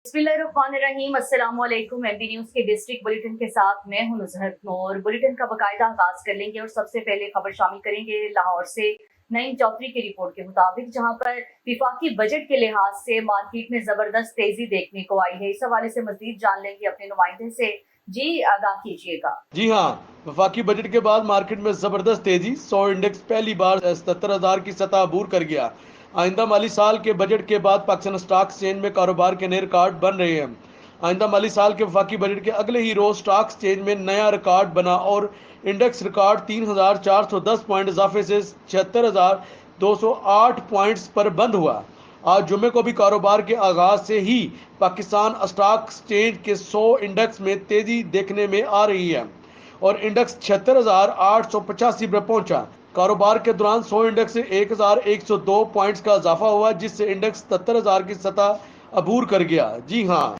बिस्मिल्लाहिर्रहमानिर्रहीम। अस्सलाम वालेकुम। एमबी न्यूज के डिस्ट्रिक्ट बुलेटिन के साथ मैं हूं नुज़हत नूर। बुलेटिन का बाकायदा आगाज कर लेंगे और सबसे पहले खबर शामिल करेंगे लाहौर से। नईम चौधरी की रिपोर्ट के मुताबिक जहां पर विफाकी बजट के लिहाज से मार्केट में जबरदस्त तेजी देखने को आई है, इस हवाले से मजीद जान लेंगे अपने नुमाइंदे से। जी आगाह कीजिएगा। जी हाँ, वफाकी बजट के बाद मार्केट में जबरदस्त तेजी। 100 इंडेक्स पहली बार 77,000 की सतह अबूर कर गया। आइंदा माली साल के बजट के बाद पाकिस्तान स्टॉक एक्सचेंज में कारोबार के नए रिकॉर्ड बन रहे हैं। आइंदा माली साल के वफाकी बजट के अगले ही रोज स्टॉक एक्सचेंज में नया रिकॉर्ड बना और इंडेक्स रिकॉर्ड 3,410 पॉइंट इजाफे से 76,208 पॉइंट्स पर बंद हुआ। आज जुमे को भी कारोबार के आगाज से ही पाकिस्तान स्टॉक एक्सचेंज के 100 इंडेक्स में तेजी देखने में आ रही है और इंडेक्स 76,885 पर पहुंचा। कारोबार के दौरान 100 इंडेक्स से 1,102 पॉइंट्स का इजाफा हुआ, जिससे इंडेक्स 77,000 की सतह अबूर कर गया। जी हाँ।